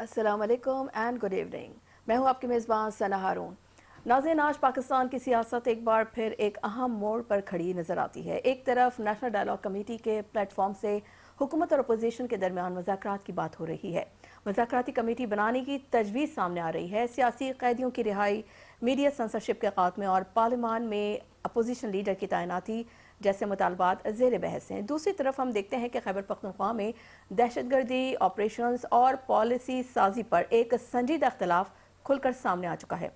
अस्सलाम वालेकुम and good evening. मैं हूं आपकी मेज़बान सना हारून। नाज़रीन, आज पाकिस्तान की सियासत एक बार फिर एक अहम मोड़ पर खड़ी नज़र आती है। एक तरफ नेशनल डायलॉग कमेटी के प्लेटफॉर्म से हुकूमत और अपोजिशन के दरमियान मुज़ाकरात की बात हो रही है। मुज़ाकराती कमेटी बनाने की तजवीज़ सामने आ रही है। सियासी कैदियों की रिहाई, मीडिया सेंसरशिप के खात्मे और पार्लियामान में अपोजिशन लीडर की तैनाती जैसे मुतालबात ज़ेर बहस हैं। दूसरी तरफ हम देखते हैं कि खैबर पख्तूनख्वा में दहशतगर्दी ऑपरेशंस और पॉलिसी साजी पर एक संजीदा अख्तलाफ खुलकर सामने आ चुका है।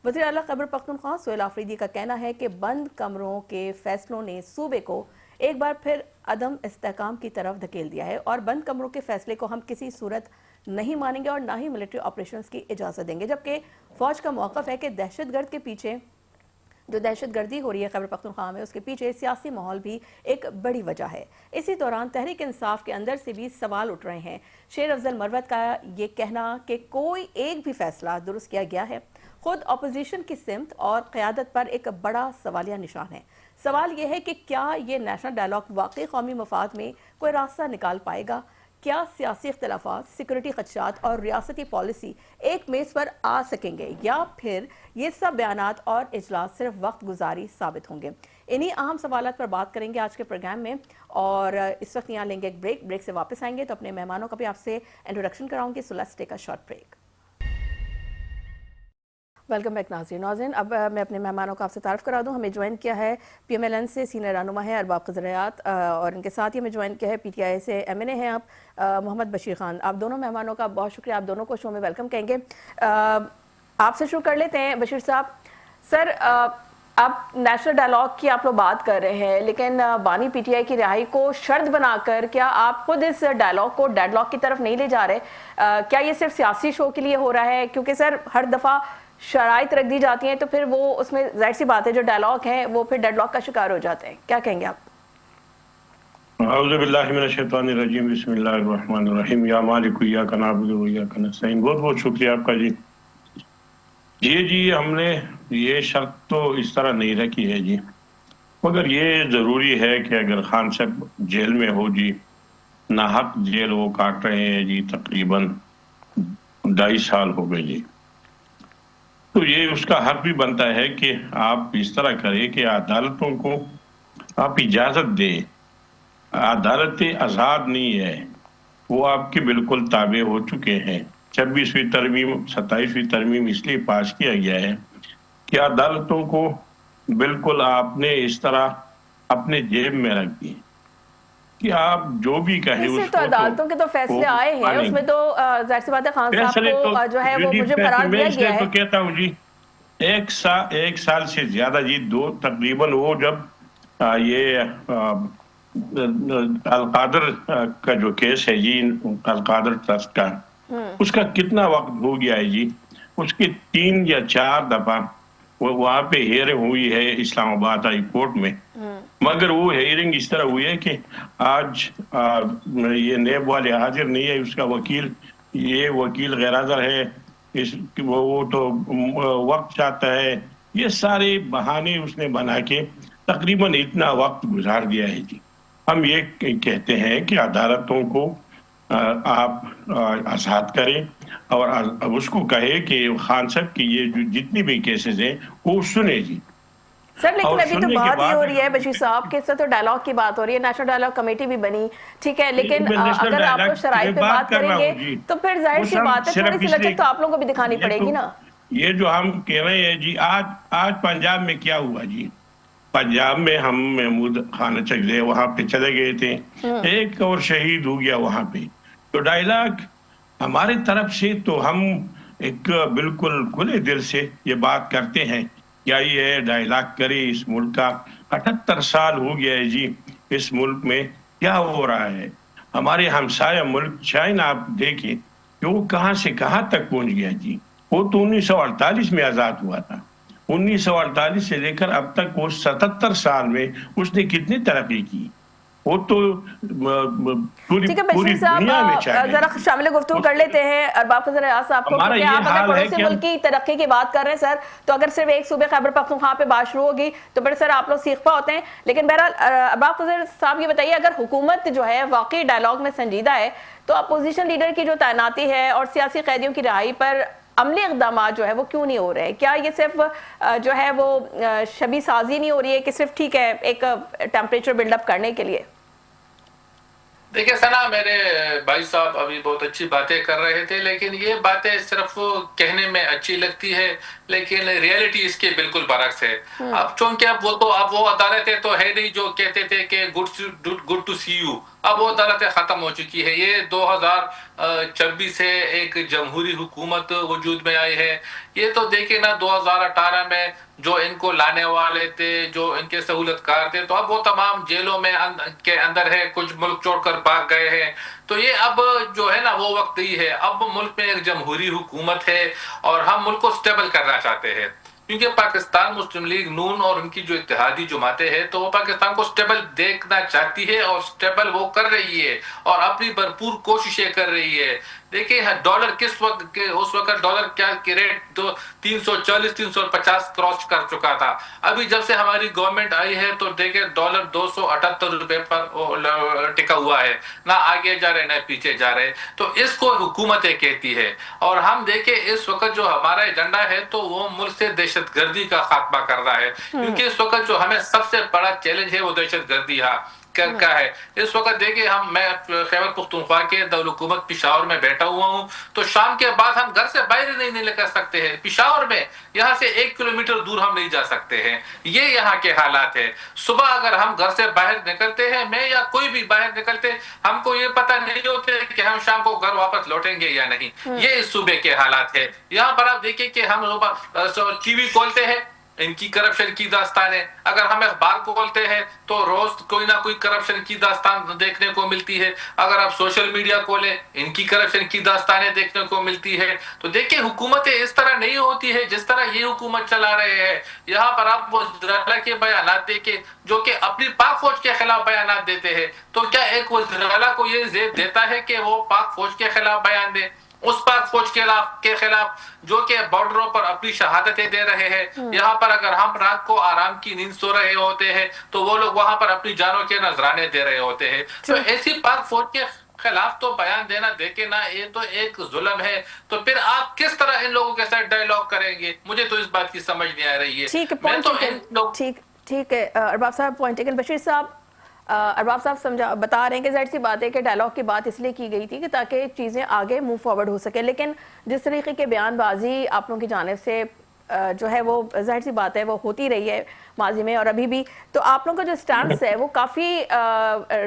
वज़ीर आला खैबर पख्तूनख्वा सोहेल आफरीदी का कहना है कि बंद कमरों के फैसलों ने सूबे को एक बार फिर अदम इस्तेहकाम की तरफ धकेल दिया है और बंद कमरों के फैसले को हम किसी सूरत नहीं मानेंगे और ना ही मिलिट्री ऑपरेशंस की इजाज़त देंगे। जबकि फ़ौज का मौक़िफ़ है कि दहशतगर्द के पीछे जो दहशतगर्दी हो रही है खैबर पख्तूनख्वा में, उसके पीछे सियासी माहौल भी एक बड़ी वजह है। इसी दौरान तहरीक इंसाफ के अंदर से भी सवाल उठ रहे हैं। शेर अफजल मरवत का ये कहना कि कोई एक भी फैसला दुरुस्त किया गया है, खुद अपोजिशन की सिमत और क़यादत पर एक बड़ा सवालिया निशान है। सवाल यह है कि क्या ये नेशनल डायलॉग वाकई कौमी मफाद में कोई रास्ता निकाल पाएगा? क्या सियासी इख्तलाफात, सिक्योरिटी खदशात और रियासती पॉलिसी एक मेज़ पर आ सकेंगे या फिर ये सब बयानात और इजलास सिर्फ वक्त गुजारी साबित होंगे? इन्हीं अहम सवालात पर बात करेंगे आज के प्रोग्राम में। और इस वक्त यहाँ लेंगे एक ब्रेक से वापस आएंगे तो अपने मेहमानों का भी आपसे इंट्रोडक्शन कराऊंगी। So let's take a short break. Welcome back नाज़रीन। अब मैं अपने मेहमानों का आपसे तारफ़ करा दूं। हमें ज्वाइन किया है PMLN से सीनियर रहनुमा है अरबाब ख़ज़रयात और इनके साथ ही हमें ज्वाइन किया है PTI से MNA हैं आप मोहम्मद बशीर खान। आप दोनों मेहमानों का बहुत शुक्रिया, आप दोनों को शो में वेलकम कहेंगे। आपसे शुरू कर लेते हैं बशीर साहब। सर, आप नेशनल डायलॉग की आप लोग बात कर रहे हैं, लेकिन बानी PTI की रिहाई को शर्त बनाकर क्या आप खुद इस डायलॉग को डेडलॉक की तरफ नहीं ले जा रहे? क्या ये सिर्फ सियासी शो के लिए हो रहा है? क्योंकि सर हर दफ़ा शराइत रख दी जाती हैं तो फिर वो उसमें जाहिर सी बात है जो डायलॉग है वो फिर डेडलॉक का शिकार हो जाते हैं। क्या कहेंगे आप? औज़ुबिल्लाहिमिनश्शैतानिर्रजीम, बिस्मिल्लाहिर्रहमानिर्रहीम, या मालिकु इय्याका नअबुदु व इय्याका नस्तईन। बहुत बहुत शुक्रिया आपका जी। जी, हमने ये शर्त तो इस तरह नहीं रखी है जी, मगर ये ज़रूरी है कि अगर खान साहब जेल में हो जी, नाहक जेल वो काट रहे हैं जी, तकरीबन 2.5 साल हो गए जी, तो ये उसका हक भी बनता है कि आप इस तरह करें कि अदालतों को आप इजाज़त दें। अदालतें आज़ाद नहीं है, वो आपके बिल्कुल ताबे हो चुके हैं। 26वीं तरमीम 27वीं तरमीम इसलिए पास किया गया है कि अदालतों को बिल्कुल आपने इस तरह अपने जेब में रख दी कि आप जो भी कहें उसको तो अदालतों के तो फैसले आए हैं, उसमें तो जाहिर सी बात है खान साहब को जो है वो मुझे करार दिया गया है। तो कहता हूँ जी, एक साल से ज्यादा जी, तकरीबन वो जब ये अलकादर का जो केस है जी, अलकादर ट्रस्ट का, उसका कितना वक्त हो गया है जी। उसके 3 या 4 दफा वो वहां पे हियरिंग हुई है इस्लामाबाद हाई कोर्ट में, मगर वो हियरिंग इस तरह हुई है कि आज ये नेब वाले हाजिर नहीं है, उसका वकील ये वकील गैरहाज़िर है, वो तो वक्त चाहता है। ये सारे बहाने उसने बना के तकरीबन इतना वक्त गुजार दिया है जी। हम ये कहते हैं कि अदालतों को आप आज़ाद करें और उसको कहे कि खान साहब की ये जो जितनी भी केसेस हैं वो सुने जी। सर लेकिन अभी तो बात ये हो रही है बशीर साहब के साथ तो डायलॉग की बात हो रही है, नेशनल डायलॉग कमेटी भी बनी, ठीक है, लेकिन अगर आप लोग शराइत पे बात करेंगे तो फिर जाहिर सी बात है थोड़ी सी लचक तो आप लोगों को भी दिखानी पड़ेगी ना। ये जो हम कह रहे हैं जी, आज पंजाब में क्या हुआ जी, पंजाब में हम महमूद खान चकजे वहां पे चले गए थे, एक और शहीद हो गया वहां पे। तो डायलॉग हमारे तरफ से तो हम एक बिल्कुल खुले दिल से ये बात करते हैं, क्या ये डायलॉग करे। इस मुल्क का 78 साल हो गया है जी, इस मुल्क में क्या हो रहा है। हमारे हमसाया मुल्क चाइना आप देखें कि वो कहां से कहां तक पहुंच गया जी। वो तो 1948 में आजाद हुआ था, 1948 से लेकर अब तक वो 77 साल में उसने कितनी तरक्की की। वो तो पूरी ठीक है पूरी बशीर साहब, दुनिया में चाहिए। जरा शामिल गुफ्तगू कर लेते हैं अरबाब फजल रियाज साहब को, हमारा क्योंकि ये आप अगर हाल है पड़ोसी कि मुल्क की तरक्की की बात कर रहे हैं सर, तो अगर सिर्फ एक सूबे खैबर पख्तूनख्वा पे बात शुरू होगी तो बड़े सर आप लोग सीखपा होते हैं। लेकिन बहरहाल अरबाब फजल साहब ये बताइए, अगर हुकूमत जो है वाकई डायलॉग में संजीदा है तो अपोजिशन लीडर की जो तैनाती है और सियासी कैदियों की रिहाई पर अमली इकदाम जो है वो क्यों नहीं हो रहे हैं? क्या ये सिर्फ जो है वो शबी साजी नहीं हो रही है कि सिर्फ ठीक है एक टेम्परेचर बिल्डअप करने के लिए? देखिए सना, मेरे भाई साहब अभी बहुत अच्छी बातें कर रहे थे, लेकिन ये बातें सिर्फ कहने में अच्छी लगती है, लेकिन रियलिटी इसके बिल्कुल बरक्स है। अब चूंकि अब वो अदालतें तो है नहीं जो कहते थे कि गुड टू सी यू। अब वो अदालतें खत्म हो चुकी है। ये 2026 से एक जमहूरी हुकूमत वजूद में आई है। ये तो देखिए ना, 2018 में जो इनको लाने वाले थे, जो इनके सहूलतकार थे, तो अब वो तमाम जेलों में के अंदर है, कुछ मुल्क छोड़कर भाग गए हैं। तो ये अब जो है ना वो वक्त ही है। अब मुल्क में एक जमहूरी हुकूमत है और हम मुल्क को स्टेबल करना चाहते हैं, क्योंकि पाकिस्तान मुस्लिम लीग नून और उनकी जो इत्तेहादी जमातें हैं तो वो पाकिस्तान को स्टेबल देखना चाहती है और स्टेबल वो कर रही है और अपनी भरपूर कोशिशें कर रही है। देखिए डॉलर किस वक्त के, उस वक्त डॉलर क्या के रेट तो 340-350 क्रॉस कर चुका था। अभी जब से हमारी गवर्नमेंट आई है तो देखिए डॉलर 278 रुपए पर टिका हुआ है, ना आगे जा रहे ना पीछे जा रहे। तो इसको हुकूमतें कहती है। और हम देखें इस वक्त जो हमारा एजेंडा है तो वो मुल्क से दहशतगर्दी का खात्मा करना है, क्योंकि इस वक्त जो हमें सबसे बड़ा चैलेंज है वो दहशतगर्दी का है। इस वक्त देखिए मैं खैबर पख्तूनख्वा के दारुल हुकूमत पिशावर में बैठा हुआ हूँ, तो शाम के बाद हम घर से बाहर ही नहीं निकल सकते हैं। पिशावर में यहाँ से 1 किलोमीटर दूर हम नहीं जा सकते हैं। ये यहाँ के हालात है। सुबह अगर हम घर से बाहर निकलते हैं, मैं या कोई भी बाहर निकलते, हमको ये पता नहीं होते कि हम शाम को घर वापस लौटेंगे या नहीं। ये इस सूबे के हालात है। यहाँ पर आप देखिए कि हम टीवी खोलते हैं, इनकी करप्शन की दास्तान है। अगर हम अखबार को खोलते हैं तो रोज कोई ना कोई करप्शन की दास्तान देखने को मिलती है। अगर आप सोशल मीडिया खोलें, इनकी करप्शन की दास्तानें देखने को मिलती है। तो देखिए हुकूमतें इस तरह नहीं होती है जिस तरह ये हुकूमत चला रहे हैं। यहाँ पर आप वज़ीर-ए-आला के बयानात देखे जो कि अपनी पाक फौज के खिलाफ बयानात देते हैं, तो क्या एक वज़ीर-ए-आला को ये ज़ेब देता है कि वो पाक फौज के खिलाफ बयान दे? उस पाक फौज के खिलाफ जो कि बॉर्डरों पर अपनी शहादतें दे रहे हैं। यहाँ पर अगर हम रात को आराम की नींद सो रहे होते हैं तो वो लोग वहां पर अपनी जानों के नजराने दे रहे होते हैं। तो ऐसी पाक फौज के खिलाफ तो बयान देना देखे ना, ये तो एक जुल्म है। तो फिर आप किस तरह इन लोगों के साथ डायलॉग करेंगे? मुझे तो इस बात की समझ नहीं आ रही है। ठीक है अरबाब साहब, पॉइंट टेकन। बशीर साहब, अरबाब साहब बता रहे हैं कि ज़ाहिर सी बात है कि डायलॉग की बात इसलिए की गई थी कि ताकि चीज़ें आगे मूव फॉरवर्ड हो सके, लेकिन जिस तरीके के बयानबाजी आप लोगों की जानिब से जो है वो ज़ाहिर सी बात है वो होती रही है माजी में और अभी भी, तो आप लोगों का जो स्टैंड है वो काफ़ी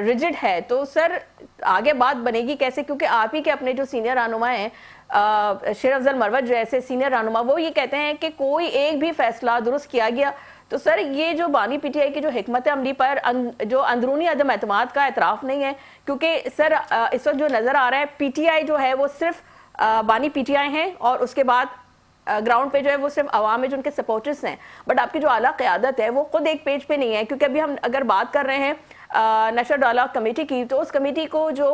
रिजिड है। तो सर आगे बात बनेगी कैसे? क्योंकि आप ही के अपने जो सीनियर रहनुमा हैं शेर अफजल मरवत जैसे सीनियर रहनुमा, वो ये कहते हैं कि कोई एक भी फैसला दुरुस्त किया गया। तो सर ये जो बानी पीटीआई की जो हिकमत अमली पर जो अंदरूनी अदम एतमाद का एतराफ़ नहीं है, क्योंकि सर इस वक्त जो नज़र आ रहा है पीटीआई जो है वो सिर्फ बानी पीटीआई हैं और उसके बाद ग्राउंड पे जो है वो सिर्फ अवाम में जो उनके सपोर्टर्स हैं, बट आपकी जो आला क़यादत है वो खुद एक पेज पे नहीं है। क्योंकि अभी हम अगर बात कर रहे हैं नेशनल डायलॉग कमेटी की, तो उस कमेटी को जो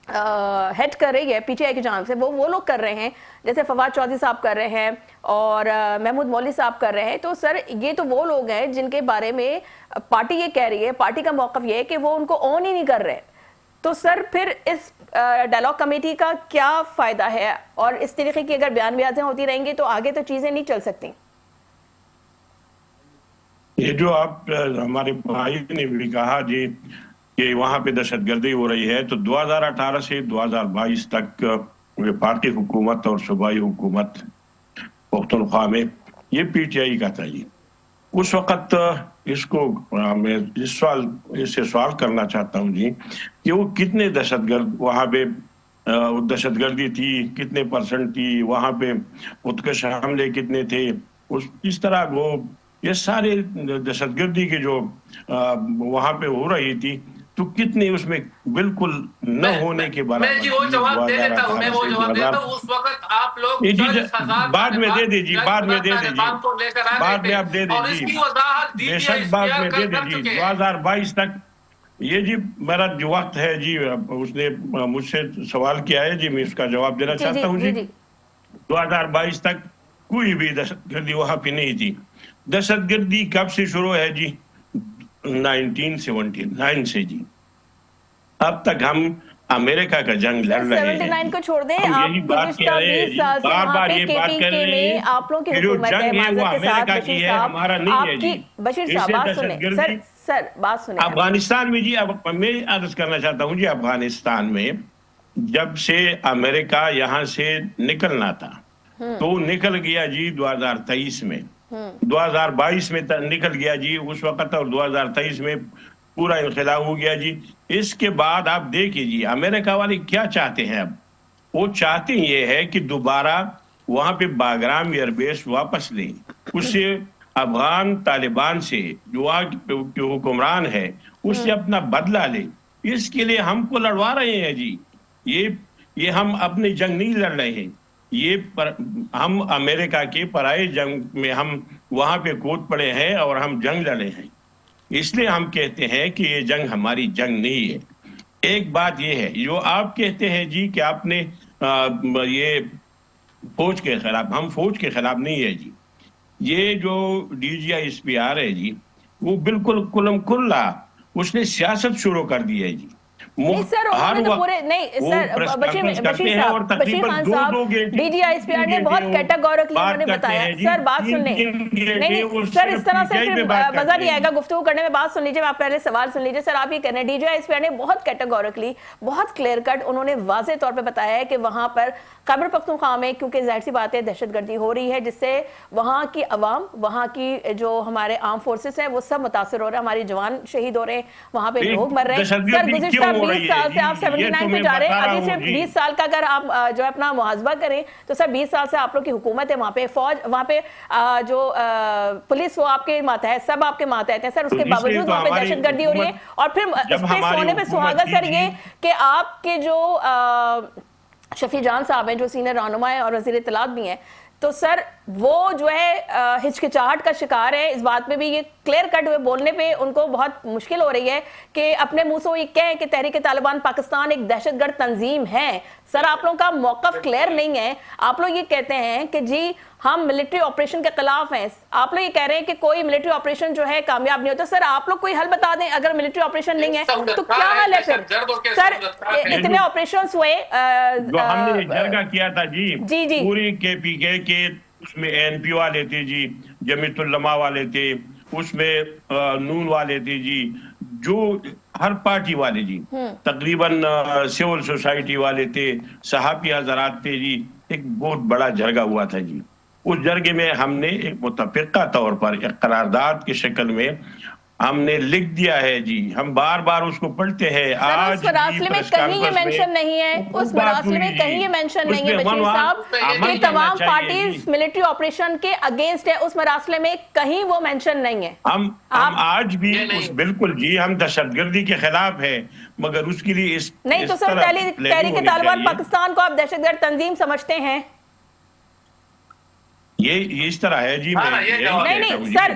हेड कर रही है पीटीआई की जानिब से वो लोग कर रहे हैं, जैसे फवाद चौधरी साहब कर रहे हैं और महमूद मौलवी साहब कर रहे हैं। तो सर ये तो वो लोग हैं जिनके बारे में पार्टी ये कह रही है, पार्टी का मौक़िफ़ ये है कि वो उनको ऑन ही नहीं कर रहे। तो सर फिर इस डायलॉग कमेटी का क्या फ़ायदा है? और इस तरीके की अगर बयानबाजियां होती रहेंगी तो आगे तो चीज़ें नहीं चल सकती। ये जो आप हमारे भाई ने भी कहा जी कि वहां पे दहशतगर्दी हो रही है, तो 2018 से 2022 तक पार्टी हुकूमत और सूबाई हुकूमत पख्तूनख्वा में ये पीटीआई का था जी। उस वक्त इसको मैं इससे सवाल करना चाहता हूँ जी कि वो कितने दहशतगर्द वहां पे दहशतगर्दी थी, कितने % थी वहां पे, उत्कर्ष हमले कितने थे, इस तरह वो ये सारे दहशतगर्दी के जो वहां पे हो रही थी, तो कितने उसमें बिल्कुल न होने के बारे में मैं जी वो जवाब दे देता हूँ। मैं वो जवाब देता हूँ। उस वक्त आप लोग बाद में दे दीजिए, बाद में दे दीजिए, बाद में आप दे दीजिए, बेशक बाद में दे दीजिए। 2022 तक ये जी मेरा जो वक्त है जी, उसने मुझसे सवाल किया है जी, मैं उसका जवाब देना चाहता हूँ जी। 2022 तक कोई भी दहशतगर्दी वहां पे नहीं थी। दहशतगर्दी कब से शुरू है जी? 1979 से जी। अब तक हम अमेरिका का जंग लड़ रहे हैं। 79 को छोड़ दें, हम आप यही बात कह रहे हैं, 20 साल से बार वहाँ बार पे ये बात कर रहे में हैं आप लोगों की कि जो हुकूमत है जंग है वो माजरत के साथ। अमेरिका की बशीर है, साहब, हमारा नहीं है जी। आपकी बशीर साहब इससे बात सुने सर बात सुने। अफगानिस्तान में जी, अब मैं अर्ज करना चाहता हूँ जी, अफगानिस्तान में जब से अमेरिका यहाँ से निकलना था तो निकल गया जी 2023 में, 2022 में निकल गया जी उस वक्त, और 2023 में पूरा इनकलाब हो गया जी। इसके बाद आप देखिए जी अमेरिका वाले क्या चाहते हैं। अब वो चाहते ये है कि दोबारा वहां पे बागराम एयरबेस वापस लें, उससे अफगान तालिबान से जो वहां के हुक्मरान है उससे अपना बदला ले। इसके लिए हमको लड़वा रहे हैं जी। ये हम अपनी जंग नहीं लड़ रहे हैं, हम अमेरिका के पराये जंग में हम वहां पे कूद पड़े हैं और हम जंग लड़े हैं। इसलिए हम कहते हैं कि ये जंग हमारी जंग नहीं है। एक बात ये है, जो आप कहते हैं जी कि आपने ये फौज के खिलाफ, हम फौज के खिलाफ नहीं है जी। ये जो DGI-SPR है जी, वो बिल्कुल कुलम कुल्ला उसने सियासत शुरू कर दी है जी। नहीं सर, उन्होंने तो पूरे नहीं सर, बशीर खान साहब DGI-SPR ने बहुत कैटेगोरिकली उन्होंने बताया। सर बात सुनने, नहीं सर इस तरह से फिर मजा नहीं आएगा गुफ्तगू करने में। बात सुन लीजिए, आप पहले सवाल सुन लीजिए। सर आप ये कह रहे हैं DGI-SPR ने बहुत कैटेगोरिकली, बहुत क्लियर कट उन्होंने वाज़ेह तौर पे बताया है कि वहां पर खैबर पख्तूनख्वा में, क्योंकि जाहिर सी बात है दहशतगर्दी हो रही है जिससे वहां की अवाम, वहां की जो हमारे आर्म फोर्सेस है वो सब मुतासर हो रहे हैं, हमारे जवान शहीद हो रहे हैं, वहां पे लोग मर रहे हैं। सर गुज़िश्ता 20 साल से आप 79 पे जा रहे हैं, अभी सिर्फ 20 साल का अगर आप जो अपना मुहासबा करें तो सर 20 साल से आप लोग की हुकूमत है, वहां पे फौज, वहां पे जो पुलिस वो आपके मातहत, सब आपके मातहत है सर, उसके बावजूद वहां पे दहशतगर्दी हो रही है। और फिर इस पे सोने पे सुहागा सर ये कि आपके जो शफी जान साहब हैं जो सीनियर रहनुमा है और वज़ीर इत्तलात भी हैं, तो सर वो जो है हिचकिचाहट का शिकार है। इस बात में भी ये क्लियर कट हुए बोलने पे उनको बहुत मुश्किल हो रही है कि अपने मुंह से वो ये कहें कि तहरीक तालिबान पाकिस्तान एक दहशतगर्द तंजीम है। सर आप लोगों का मौकफ क्लियर नहीं है। आप लोग ये कहते हैं कि जी हम मिलिट्री ऑपरेशन के खिलाफ हैं, आप लोग ये कह रहे हैं कि कोई मिलिट्री ऑपरेशन जो है कामयाब नहीं होता। सर आप लोग कोई हल बता दें, अगर मिलिट्री ऑपरेशन नहीं है तो क्या हल है फिर? सर इतने ऑपरेशन हुए जो हमने जरगा किया था जी, जी पूरी KPK के, उसमें ANP वाले थे जी, जमीयतुल-उलमा वाले थे, उसमें नून वाले थे जी, जो हर पार्टी वाले जी, तकरीबन सिविल सोसाइटी वाले थे, सहाफी हजरात थे जी। एक बहुत बड़ा जरगा हुआ था जी। उस जरगे में हमने एक मुतफ़िक़ा तौर पर एक करारदाद की शक्ल में हमने लिख दिया है जी। हम बार बार उसको पढ़ते हैं। आज उस मरासले में कहीं ये मेंशन नहीं है, उस मरासले में कहीं ये मेंशन नहीं है बशीर साहब कि तमाम पार्टीज मिलिट्री ऑपरेशन के अगेंस्ट है। उस मरासले में कहीं वो मेंशन नहीं है। हम आज भी बिल्कुल जी, हम दहशतगर्दी के खिलाफ है, मगर उसके लिए नहीं तो सर तहरीक तालिबान पाकिस्तान को आप दहशतगर्द तंजीम समझते हैं? ये इस तरह है जी। नहीं sir,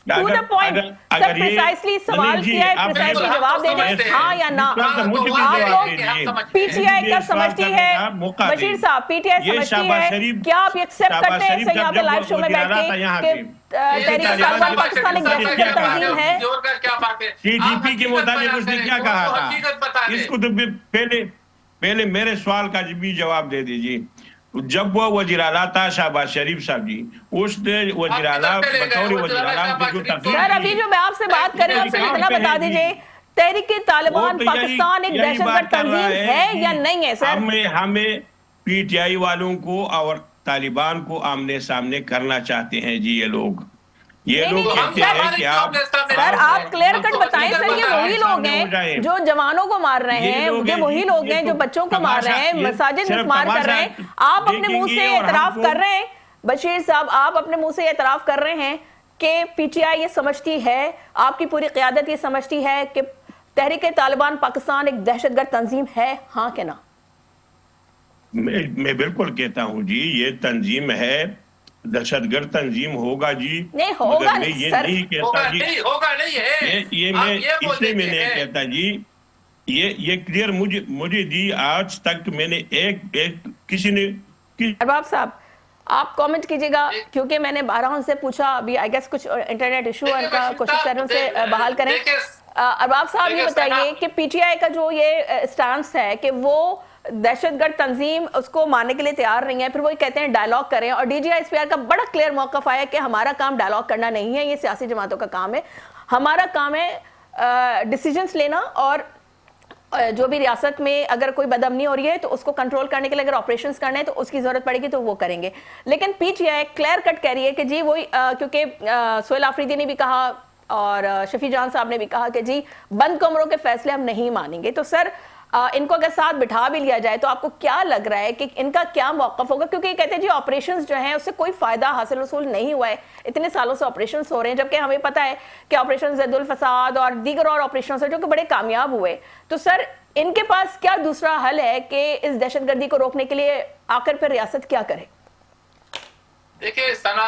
to the point sir, precisely सवाल किया है, प्रिसाइसली जवाब दे दें हाँ या ना। आप लोग PTI का समझती है बशीर साहब, PTI समझती है, क्या आप एक्सेप्ट करते हैं सर यहाँ पे लाइव शो में बैठ के तहरीक तालिबान पाकिस्तान एक दहशतगर्द तंजीम है? TTP के मुताबिक उसने क्या कहा था, इसको तो पहले मेरे सवाल का भी जवाब दे दीजिए। जब वो वजीर आला था शहबाज शरीफ साहब जी, उसने वजीर आला बतौर वजीर आला सर, अभी जो मैं आपसे बात कर रही हूँ आपसे इतना बता दीजिए, तहरीक तालिबान पाकिस्तान एक दहशतगर्द तंजीम है या नहीं है? सर हमें PTI वालों को और तालिबान को आमने सामने करना चाहते हैं जी ये लोग कहते हैं कि आप सर आप क्लियर कट बताएं सर, ये वही लोग हैं जो जवानों को मार रहे हैं, ये वही लोग हैं जो बच्चों को मार रहे हैं, मसाजिद में मार कर रहे हैं। आप अपने मुंह से एतराफ कर रहे हैं बशीर साहब, आप अपने मुंह से एतराफ कर रहे हैं कि PTI ये समझती है, आपकी पूरी क़यादत ये समझती है कि तहरीक तालिबान पाकिस्तान एक दहशतगर्द तंजीम है, हाँ के ना? मैं बिल्कुल कहता हूं जी, ये तंजीम है दहशतगर्द तंजीम होगा जी, नहीं होगा मगर मैं ये सर, नहीं कहता जी, होगा नहीं है। ये आप मैं ये बोल इसलिए मैं देते नहीं हैं। कहता जी, ये क्लियर मुझे जी आज तक मैंने एक किसी ने अरबाब साहब आप कमेंट कीजिएगा, एक- क्योंकि मैंने 12 उनसे पूछा, अभी आई गेस कुछ इंटरनेट इशू है, देखिए उनका बशीर कोशिश कर रहे हैं उनसे साहब, बहाल करें। देखिए अरबाब साहब ये देखिए बताइए कि पीटीआई का जो ये स्टांस है कि वो दहशतगर्द तंजीम उसको मानने के लिए तैयार नहीं है, फिर वो कहते हैं डायलॉग करें, और डीजीआईएसपीआर का बड़ा क्लियर मौकफ आया कि हमारा काम डायलॉग करना नहीं है, ये सियासी जमातों का काम है, हमारा काम है डिसीजंस लेना, और जो भी रियासत में अगर कोई बदअमनी हो रही है तो उसको कंट्रोल करने के लिए अगर ऑपरेशंस करने हैं तो उसकी जरूरत पड़ेगी तो वो करेंगे। लेकिन पीटीआई क्लियर कट कह रही है कि जी वही, क्योंकि सोहेल आफरीदी ने भी कहा और शफी जान साहब ने भी कहा कि जी बंद कमरों के फैसले हम नहीं मानेंगे। तो सर इनको अगर साथ बिठा भी लिया जाए तो आपको क्या लग रहा है कि इनका क्या मौकफ होगा, क्योंकि ये कहते हैं जी ऑपरेशंस जो हैं उससे कोई फायदा हासिल वसूल नहीं हुआ है, इतने सालों से ऑपरेशंस हो रहे हैं, जबकि हमें पता है कि ऑपरेशन ज़द्दुल फसाद और दीगर और ऑपरेशंस हैं जो कि बड़े कामयाब हुए। तो सर इनके पास क्या दूसरा हल है कि इस दहशतगर्दी को रोकने के लिए आखिर पर रियासत क्या करे? देखिए सना,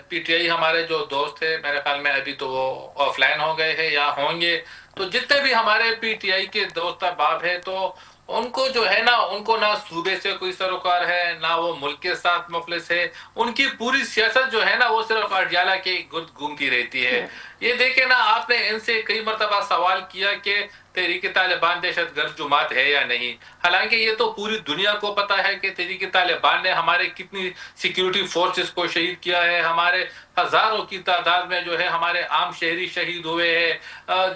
पीटीआई हमारे जो दोस्त है, मेरे ख्याल में अभी तो वो ऑफलाइन हो गए हैं या होंगे, तो जितने भी हमारे पीटीआई के दोस्त अहबाब है, तो उनको जो है ना, उनको ना सूबे से कोई सरोकार है, ना वो मुल्क के साथ मुफलिस है, उनकी पूरी सियासत जो है ना वो सिर्फ अडयाला के गुर्द घूमती रहती है। ये देखे ना, आपने इनसे कई मरतबा सवाल किया कि तहरीक तालिबान दहशतगर्द जमात है या नहीं, हालांकि ये तो पूरी दुनिया को पता है कि तहरीक तालिबान ने हमारे कितनी सिक्योरिटी फोर्सेस को शहीद किया है, हमारे हजारों की तादाद में जो है हमारे आम शहरी शहीद हुए हैं,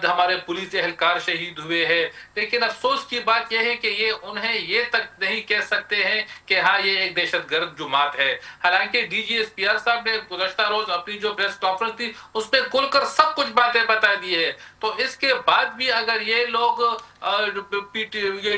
हमारे पुलिस एहलकार शहीद हुए हैं। लेकिन अफसोस की बात यह है कि ये उन्हें ये तक नहीं कह सकते हैं कि हाँ ये एक दहशतगर्द जमात है। हालांकि डीजीएसपीआर साहब ने गुज़श्ता रोज अपनी जो प्रेस कॉन्फ्रेंस थी उसमें खुलकर सब कुछ बातें बता दी है। तो इसके बाद भी अगर ये लोग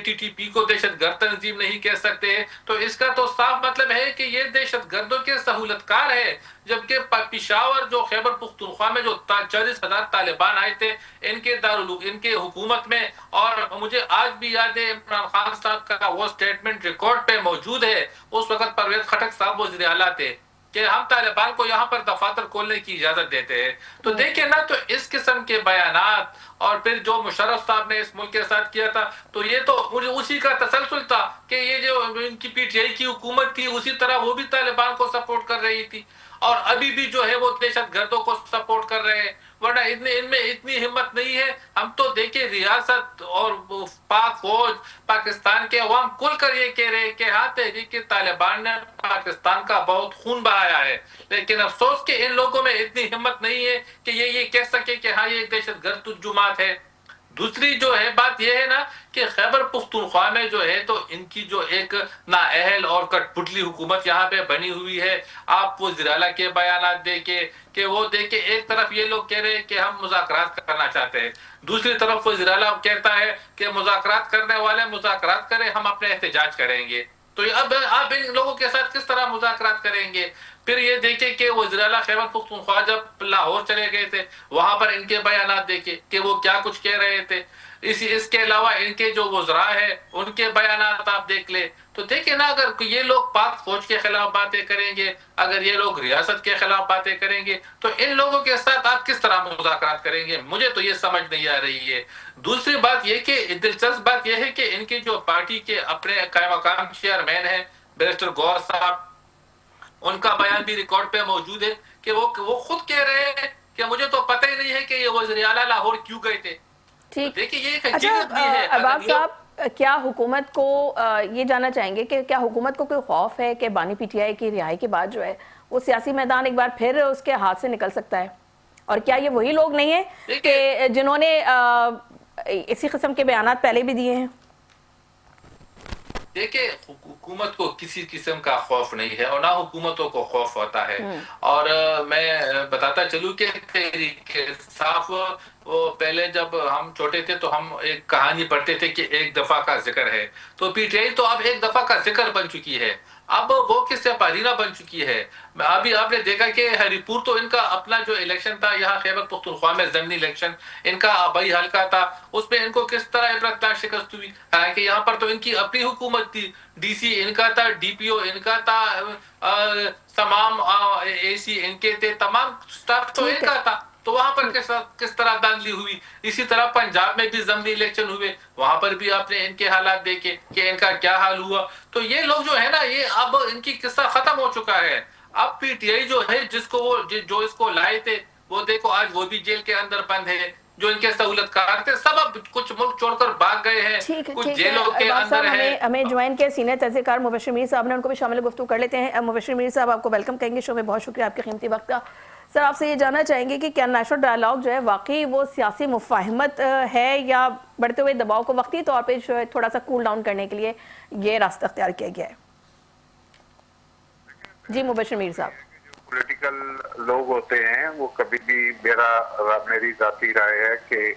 टीटीपी को दहशतगर्द तंजीम नहीं कह सकते, तो इसका तो साफ मतलब है कि ये दहशतगर्दों के सहूलतकार है। जबकि पेशावर जो खैबर पुख्तूनख्वा में जो 40,000 तालिबान आए थे इनके हुकूमत में, और मुझे आज भी याद है इमरान खान साहब का वो स्टेटमेंट रिकॉर्ड पे मौजूद है, उस वक्त परवेज खटक साहब वज़ीर आला थे कि हम तालिबान को यहाँ पर दफातर खोलने की इजाजत देते हैं। तो देखिए ना, तो इस किस्म के बयानात, और फिर जो मुशर्रफ साहब ने इस मुल्क के साथ किया था, तो ये तो मुझे उसी का तसलसल था कि ये जो इनकी पीटीआई की हुकूमत थी उसी तरह वो भी तालिबान को सपोर्ट कर रही थी, और अभी भी जो है वो दहशतगर्दों को सपोर्ट कर रहे हैं। वरना इनमें इतनी हिम्मत नहीं है। हम तो देखिए रियासत और पाक फौज, पाकिस्तान के अवाम खुलकर ये कह रहे हैं कि हाँ तहरीक तालिबान ने पाकिस्तान का बहुत खून बहाया है, लेकिन अफसोस कि इन लोगों में इतनी हिम्मत नहीं है कि ये कह सके कि हाँ ये एक दहशतगर्द जुमात है। दूसरी जो है बात यह है ना कि खैबर पुख्तूनख्वा में जो है तो इनकी जो एक नाअहल और कठपुतली हुकूमत यहाँ पे बनी हुई है। आप वो ज़िराला के बयानात देखे कि वो देखे, एक तरफ ये लोग कह रहे हैं कि हम मुज़ाकरात करना चाहते हैं, दूसरी तरफ वो ज़िराला कहता है कि मुज़ाकरात करने वाले मुज़ाकरात करें, हम अपने एहतजाज करेंगे। तो अब आप इन लोगों के साथ किस तरह मुज़ाकरात करेंगे? फिर ये देखे कि वज़ीर-ए-आला खैबर पख्तूनख्वा जब लाहौर चले गए थे, वहां पर इनके बयानात देखे कि वो क्या कुछ कह रहे थे। इसके अलावा इनके जो वज़रा है उनके बयानात आप देख ले, तो देखिए ना, अगर ये लोग पाक फौज के खिलाफ बातें करेंगे, अगर ये लोग रियासत के खिलाफ बातें करेंगे, तो इन लोगों के साथ आप किस तरह मुज़ाकरात करेंगे? मुझे तो ये समझ नहीं आ रही है। दूसरी बात ये कि दिलचस्प बात यह है कि इनकी जो पार्टी के अपने कायम मकाम चेयरमैन है बैरिस्टर गौहर साहब, उनका बयान भी रिकॉर्ड पे मौजूद है कि वो खुद कह रहे हैं कि मुझे तो पता ही नहीं है कि ये वज़ीर-ए-आला लाहौर क्यों गए थे। ठीक, देखिए ये एक अच्छा हकीकत भी है। अरबाब साहब, क्या हुकूमत को ये जानना चाहेंगे कि क्या हुकूमत को कोई खौफ है कि बानी पीटीआई की रिहाई के बाद जो है वो सियासी मैदान एक बार फिर उसके हाथ से निकल सकता है? और क्या ये वही लोग नहीं है कि जिन्होंने इसी किस्म के बयानात पहले भी दिए हैं? देखिए, हुकूमत को किसी किस्म का खौफ नहीं है और ना हुकूमतों को खौफ होता है। और मैं बताता चलूं कि तहरीक इंसाफ, वो पहले जब हम छोटे थे तो हम एक कहानी पढ़ते थे कि एक दफा का जिक्र है, तो पीटीआई तो अब एक दफा का जिक्र बन चुकी है। अब वो किससे पारीना बन चुकी है। अभी आपने देखा कि हरिपुर तो इनका अपना जो इलेक्शन था, यहाँ खैबर पख्तूनख्वा में ज़मीनी इलेक्शन इनका आबाई हल्का था, उसमें इनको किस तरह इबरतनाक शिकस्त हुई। हालांकि यहाँ पर तो इनकी अपनी हुकूमत थी, डीसी इनका था, डीपीओ इनका था, तमाम एसी इनके थे, तमाम स्टाफ तो ठीक है। इनका था। तो वहां पर किस तरह धांधली हुई। इसी तरह पंजाब में भी ज़मीनी इलेक्शन हुए, वहां पर भी आपने इनके हालात देखे कि इनका क्या हाल हुआ। तो ये लोग जो है ना, ये अब इनकी किस्सा खत्म हो चुका है। अब पीटीआई जो है, जिसको वो जो इसको लाए थे, वो देखो आज वो भी जेल के अंदर बंद है। जो इनके सहूलतकार थे सब अब कुछ मुल्क छोड़कर भाग गए हैं, कुछ जेलों के अरबाज अंदर साहब, है। हमें ज्वाइन किया सीनियर तहसीलकार मुबश्शिर मीर साहब ने, उनको भी शामिल गुफ्तगू कर लेते हैं। मुबश्शिर मीर साहब, आपको वेलकम कहेंगे शो में, बहुत शुक्रिया आपके कीमती वक्त का। सर, आपसे ये जानना चाहेंगे कि क्या नेशनल डायलॉग जो है वाकई वो सियासी मुफाहमत है, या बढ़ते हुए दबाव को वक्ती तौर पर जो है थोड़ा सा कूल डाउन करने के लिए ये रास्ता अख्तियार किया गया है? जी मुबश्शिर मीर साहब। पॉलिटिकल लोग होते हैं वो कभी भी मेरी जाती राय है कि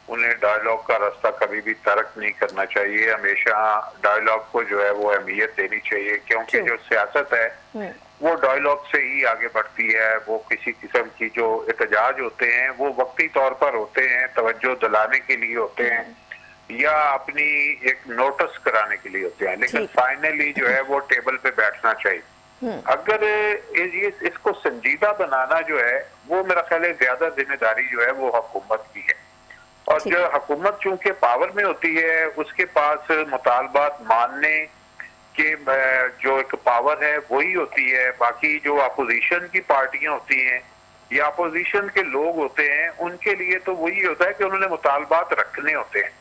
उन्हें डायलॉग का रास्ता कभी भी तर्क नहीं करना चाहिए। हमेशा डायलॉग को जो है वो अहमियत देनी चाहिए, क्योंकि जो सियासत है वो डायलॉग से ही आगे बढ़ती है। वो किसी किस्म की जो एहतजाज होते हैं वो वक्ती तौर पर होते हैं, तवज्जो दिलाने के लिए होते हैं या अपनी एक नोटिस कराने के लिए होते हैं, लेकिन फाइनली जो है वो टेबल पे बैठना चाहिए। अगर इसको संजीदा बनाना जो है वो मेरा ख्याल है ज्यादा जिम्मेदारी जो है वो हुकूमत की है। और जो हुकूमत चूंकि पावर में होती है उसके पास मुतालबात मानने के जो एक पावर है वही होती है। बाकी जो अपोजिशन की पार्टियां होती हैं या अपोजिशन के लोग होते हैं उनके लिए तो वही होता है कि उन्होंने मुतालबात रखने होते हैं।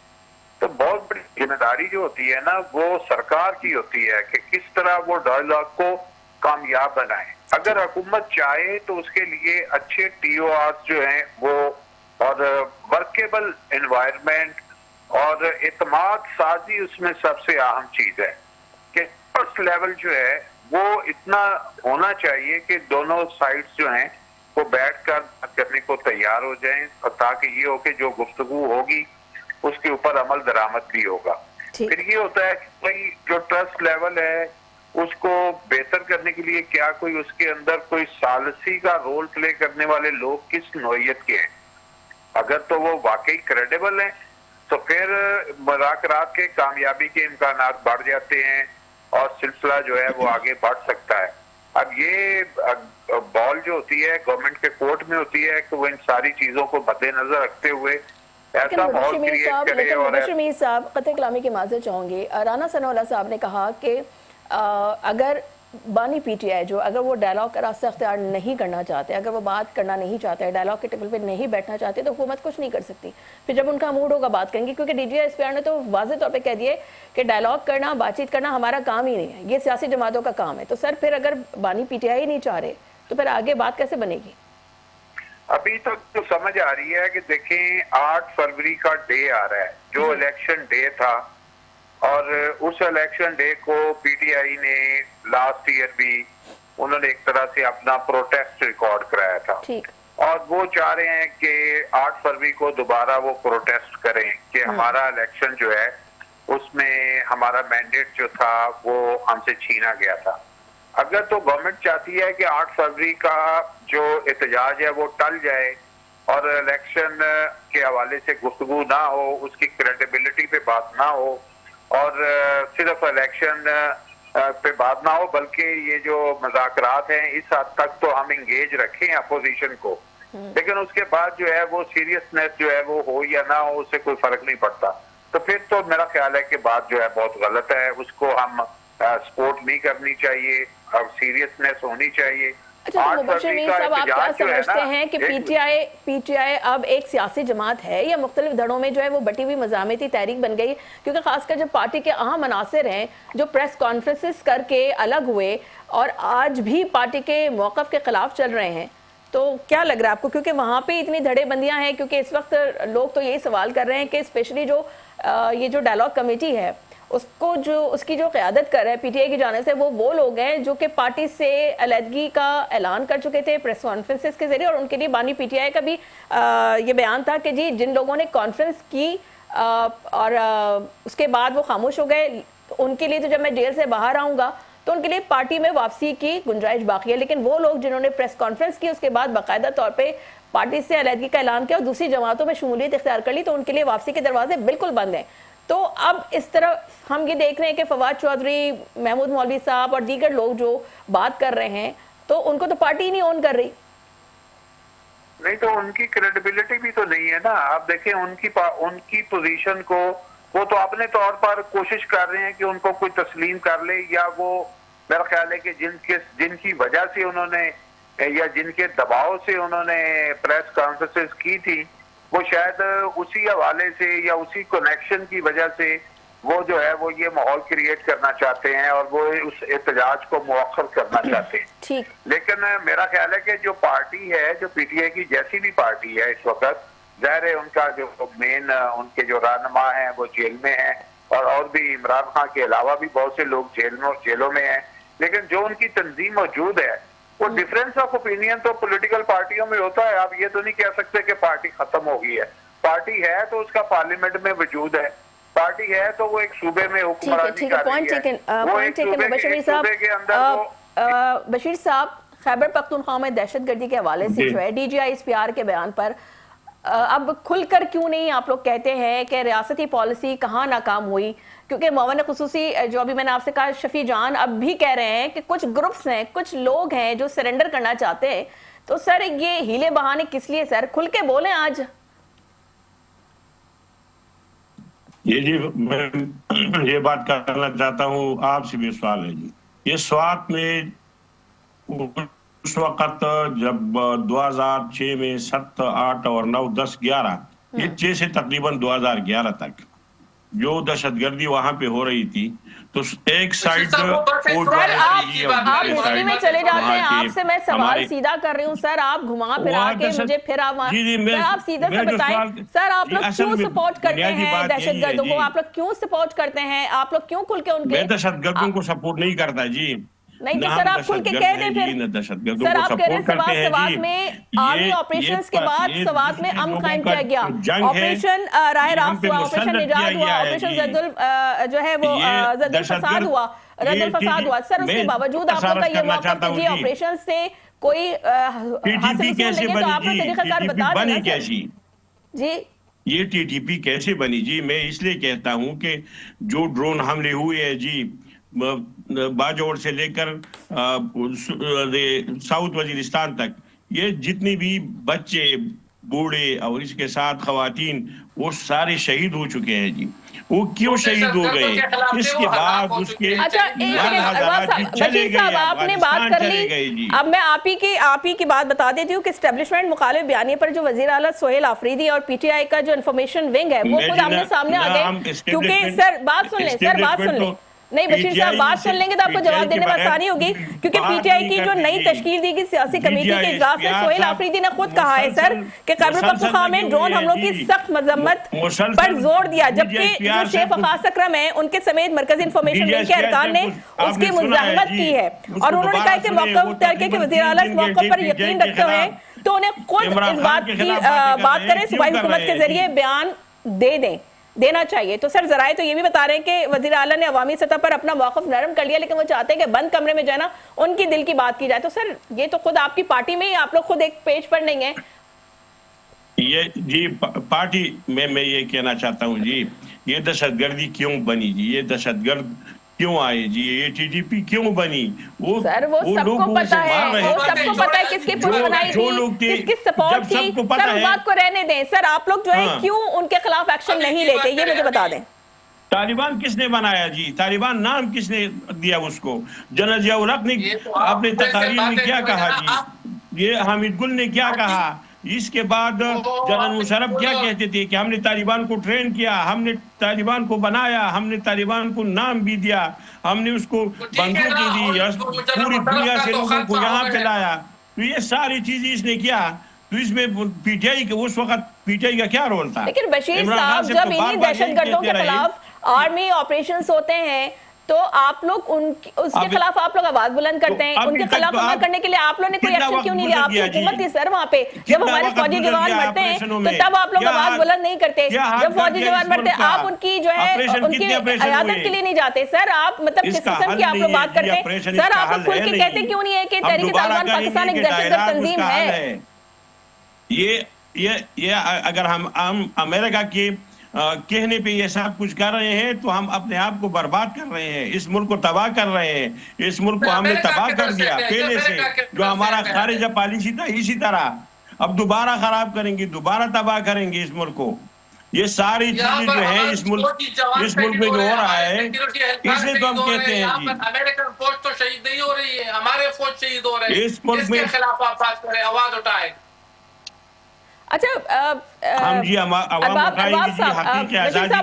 तो बहुत बड़ी जिम्मेदारी जो होती है ना वो सरकार की होती है कि किस तरह वो डायलॉग को कामयाब बनाए। अगर हुकूमत चाहे तो उसके लिए अच्छे TOR जो हैं वो और वर्केबल एनवायरनमेंट और एतमाद साजी उसमें सबसे अहम चीज है कि फर्स्ट लेवल जो है वो इतना होना चाहिए कि दोनों साइड्स जो हैं वो बैठकर बात करने को तैयार हो जाएं, और ताकि ये हो कि जो गुफ्तगू होगी उसके ऊपर अमल दरामद भी होगा। फिर ये होता है कि भाई जो ट्रस्ट लेवल है उसको बेहतर करने के लिए क्या कोई उसके अंदर कोई सालसी का रोल प्ले करने वाले लोग किस नौइयत के हैं। अगर तो वो वाकई क्रेडिबल हैं तो फिर मुज़ाकरात के कामयाबी के इम्कानात बढ़ जाते हैं और सिलसिला जो है वो आगे बढ़ सकता है। अब ये बॉल जो होती है गवर्नमेंट के कोर्ट में होती है कि वो इन सारी चीजों को मद्देनजर रखते हुए ऐसा माहौल क्रिएट करे। और मुबश्शिर मीर साहब, क़त्ल कलामी की माज़रत चाहूंगी। राना सनाउल्लाह साहब ने कहा कि अगर बानी पीटीआई जो अगर वो डायलॉग का रास्ता अख्तियार नहीं करना चाहते, अगर वो बात करना नहीं चाहते हैं, डायलॉग के टेबल पे नहीं बैठना चाहते, तो हुकूमत कुछ नहीं कर सकती। फिर जब उनका मूड होगा बात करेंगे, क्योंकि DGI-SPR ने तो वाज़ेह तौर पे कह दिए कि डायलॉग करना, बातचीत करना हमारा काम ही नहीं है, ये सियासी जमातों का काम है। तो सर फिर अगर बानी पीटीआई नहीं चाह रहे तो फिर आगे बात कैसे बनेगी? अभी तक तो समझ आ रही है कि देखें 8 फरवरी का डे आ रहा है जो इलेक्शन डे था, और उस इलेक्शन डे को पीटीआई ने लास्ट ईयर भी उन्होंने एक तरह से अपना प्रोटेस्ट रिकॉर्ड कराया था, और वो चाह रहे हैं कि 8 फरवरी को दोबारा वो प्रोटेस्ट करें कि हमारा इलेक्शन जो है उसमें हमारा मैंडेट जो था वो हमसे छीना गया था। अगर तो गवर्नमेंट चाहती है कि 8 फरवरी का जो एहतजाज है वो टल जाए और इलेक्शन के हवाले से गुफ्तगू ना हो, उसकी क्रेडिबिलिटी पे बात ना हो और सिर्फ इलेक्शन पे बात ना हो, बल्कि ये जो मुज़ाकरात हैं इस हद तक तो हम इंगेज रखें अपोजिशन को, लेकिन उसके बाद जो है वो सीरियसनेस जो है वो हो या ना हो उससे कोई फर्क नहीं पड़ता। तो फिर तो मेरा ख्याल है कि बात जो है बहुत गलत है, उसको हम सपोर्ट नहीं करनी चाहिए, अब सीरियसनेस होनी चाहिए। अच्छा, तो मुबश्शिर मीर साहब, आप क्या समझते हैं कि पीटीआई अब एक सियासी जमात है या मुख्तलिफ धड़ों में जो है वो बटी हुई मज़ामती तहरीक बन गई? क्योंकि खासकर जब पार्टी के अहम अनासिर हैं जो प्रेस कॉन्फ्रेंसेस करके अलग हुए और आज भी पार्टी के मौक़िफ़ के खिलाफ चल रहे हैं, तो क्या लग रहा है आपको? क्योंकि वहाँ पे इतनी धड़ेबंदियाँ हैं, क्योंकि इस वक्त लोग तो यही सवाल कर रहे हैं कि स्पेशली जो ये जो डायलॉग कमेटी है उसको जो उसकी जो क़यादत कर रहे हैं पीटीआई की जाने से, वो लोग हैं जो कि पार्टी से अलहदगी का ऐलान कर चुके थे प्रेस कॉन्फ्रेंसेस के जरिए, और उनके लिए बानी पीटीआई का भी ये बयान था कि जी जिन लोगों ने कॉन्फ्रेंस की और उसके बाद वो खामोश हो गए, तो उनके लिए तो जब मैं जेल से बाहर आऊँगा तो उनके लिए पार्टी में वापसी की गुंजाइश बाकी है। लेकिन वो लोग जिन्होंने प्रेस कॉन्फ्रेंस की, उसके बाद बाकायदा तौर पे पार्टी से अलहदगी का ऐलान किया और दूसरी जमातों में शमूलियत इख्तियार कर ली, तो उनके लिए वापसी के दरवाजे बिल्कुल बंद हैं। तो अब इस तरह हम ये देख रहे हैं कि फवाद चौधरी, महमूद मौलवी साहब और दीगर लोग जो बात कर रहे हैं, तो उनको तो पार्टी ही नहीं ऑन कर रही। नहीं तो उनकी क्रेडिबिलिटी भी तो नहीं है ना। आप देखें उनकी पोजीशन को, वो तो अपने तौर पर कोशिश कर रहे हैं कि उनको कोई तस्लीम कर ले, या वो मेरा ख्याल है कि जिनकी वजह से उन्होंने या जिनके दबाव से उन्होंने प्रेस कॉन्फ्रेंसेस की थी, वो शायद उसी हवाले से या उसी कनेक्शन की वजह से वो जो है वो ये माहौल क्रिएट करना चाहते हैं और वो उस एहतजाज को मुअख्खर करना चाहते हैं। ठीक। लेकिन मेरा ख्याल है कि जो पार्टी है, जो पीटीआई की जैसी भी पार्टी है इस वक्त, जाहिर है उनका जो मेन उनके जो रहनुमा हैं वो जेल में हैं, और भी इमरान खान के अलावा भी बहुत से लोग जेलों में हैं। लेकिन जो उनकी तंजीम मौजूद है, वो डिफरेंस ऑफ ओपिनियन तो पॉलिटिकल पार्टियों में होता है। आप ये तो नहीं कह सकते कि पार्टी खत्म हो गई है। पार्टी है तो उसका पार्लियामेंट में वजूद है, पार्टी है तो वो एक सूबे में हुक्मरानी कर रही है। वो एक सूबे के अंदर बशीर साहब, खैबर पख्तूनख्वा में दहशतगर्दी के हवाले से जो है DGISPR के बयान पर अब खुलकर क्यों नहीं आप लोग कहते हैं कि रियासती पॉलिसी कहाँ नाकाम हुई? क्योंकि मौवन खुसूसी जो अभी मैंने आपसे कहा, शफी जान अब भी कह रहे हैं कि कुछ ग्रुप्स हैं, कुछ लोग हैं जो सरेंडर करना चाहते हैं। तो सर ये हीले बहाने किस लिए सर? खुल के बोलें आज। ये जी मैं ये बात करना चाहता हूँ, आपसे भी सवाल है जी। ये स्वात में उस वक्त जब 2006 में 7, 8 और 9, 10, 11 ये 6 से तकरीबन 2011 तक जो दहशतगर्दी वहां पे हो रही थी, तो एक साइड आप हिस्ट्री में चले जाते हैं। आपसे मैं सवाल सीधा कर रही हूँ सर, आप घुमा फिरा के मुझे फिर आप सीधे से बताएं सर, आप लोग क्यों सपोर्ट करते हैं दहशतगर्दों को? आप लोग क्यों सपोर्ट करते हैं? आप लोग क्यों खुल के उनके दहशतगर्दों को सपोर्ट नहीं करता जी। नहीं तो सर आप खुल के कह दें फिर। सर आप कह रहे हैं सवात में आर्मी ऑपरेशंस के बाद सवात में अमन कायम किया गया, ऑपरेशन राह रास्त हुआ, ऑपरेशन निजात हुआ, ऑपरेशन जद्दुल जो है वो जद्दुल फसाद हुआ, रद्दुल फसाद हुआ। सर उसके बावजूद आप लोग का ये मौक़िफ़ कि ऑपरेशन से कोई हासिल नहीं है, तो आप लोग तरीक़ाकार बता दें कैसी जी। ये TTP कैसे बनी जी? मैं इसलिए कहता हूँ कि जो ड्रोन हमले हुए हैं जी, बाजौर से लेकर साउथ वजीरिस्तान तक, ये जितनी भी बच्चे, बूढ़े और इसके साथ खवातीन, वो सारे शहीद हो चुके हैं जी। वो क्यों शहीद हो गए? इसके बाद उसके बशीर साहब आपने बात कर ली, अब मैं आप ही की बात बता देती हूँ कि एस्टेब्लिशमेंट मुखालिफ बयानी पर जो वजीर आला सोहेल आफरीदी और PTI का जो इन्फॉर्मेशन विंग है वो खुद आमने सामने आ गए। क्योंकि सर बात सुन लें, नहीं बशीर साहब बात सुन लेंगे तो आपको जवाब देने में आसानी होगी। क्योंकि PTI की जो नई तश्कील दी गई सियासी कमेटी के इजलास में सोहेल आफरीदी ने खुद कहा है सर कि खैबर पख्तूनख्वा में ड्रोन हमलों की सख्त मजम्मत पर जोर दिया, जबकि जो शेख वकास अकरम है उनके समेत मरकजी इंफॉर्मेशन विंग के अरकान ने उसकी मुज़ाहमत की है और उन्होंने कहा कि मौक़िफ़ तर्क के वज़ीर आला इस मौक़िफ़ पर यकीन रखते हैं तो उन्हें खुद इस बात की बात करें, सूबाई हुकूमत के जरिए बयान देना चाहिए। तो सर जराए तो ये भी बता रहे हैं कि वज़ीर आला ने अवामी सतह पर अपना मौक़िफ़ नरम कर लिया, लेकिन वो चाहते हैं कि बंद कमरे में जाना उनकी दिल की बात की जाए। तो सर ये तो खुद आपकी पार्टी में ही आप लोग खुद एक पेज पर नहीं है ये जी। पार्टी में मैं ये कहना चाहता हूँ जी, ये दहशतगर्दी क्यों बनी जी? ये दहशतगर्द क्यों आए जी? ये TTP क्यों बनी? वो सर वो सबको पता है, वो सबको पता है किसकी पुश बनाई थी, किसकी सपोर्ट थी। सर उस बात को रहने दें। सर आप लोग जो है क्यों उनके खिलाफ एक्शन नहीं लेते, ये मुझे बता दें। तालिबान किसने बनाया जी? तालिबान नाम किसने दिया उसको? जनरल जियाउल हक ने अपने तकारीर में क्या कहा जी? ये हामिद गुल ने क्या कहा? इसके बाद जनरल मुशर्रफ क्या कहते थे कि हमने तालिबान को ट्रेन किया, हमने तालिबान को बनाया, हमने तालिबान को नाम भी दिया, हमने उसको बंदूकें दी, पूरी दुनिया से लोगों को यहाँ पे लाया। तो ये सारी चीजें इसने किया। तो इसमें PTI के उस वक्त PTI का क्या रोल था? लेकिन बशीर साहब जब इन्हीं दहशतगर्दों के खिलाफ आर्मी ऑपरेशंस होते हैं तो आप लोग उसके खिलाफ आप लोग आवाज बुलंद करते हैं, उनके खिलाफ अमल करने के लिए आप लोगों ने कोई एक्शन क्यों नहीं लिया? आपकी हुकूमत थी सर वहाँ पे, जब हमारे फौजी जवान मरते हैं तो तब आप लोग आवाज बुलंद नहीं करते। जब फौजी जवान मरते हैं आप उनकी जो है उनकी इयादत के लिए नहीं जाते सर। आप मतलब किस किस्म की आप लोग बात करते हैं सर? आप लोग खुल के कहते क्यों नहीं है कि तहरीक तालिबान पाकिस्तान एक दहशतगर्द तंजीम है? ये अगर हम अमेरिका के कहने पे ये सब कुछ कर रहे हैं तो हम अपने आप को बर्बाद कर रहे हैं, इस मुल्क को तबाह कर रहे हैं। इस मुल्क को हमने तबाह कर दिया पहले से, जो हमारा खारिजा पॉलिसी था इसी तरह अब दोबारा खराब करेंगे, दोबारा तबाह करेंगे इस मुल्क को। ये सारी चीजें जो है इस मुल्क में जो हो रहा है इसलिए तो हम कहते हैं जी अमेरिकन फौज तो शहीद नहीं हो रही है, हमारे फौज शहीद हो रहे हैं। इस मुल्क में खिलाफ आप बात करें, आवाज उठाए। अच्छा हम जी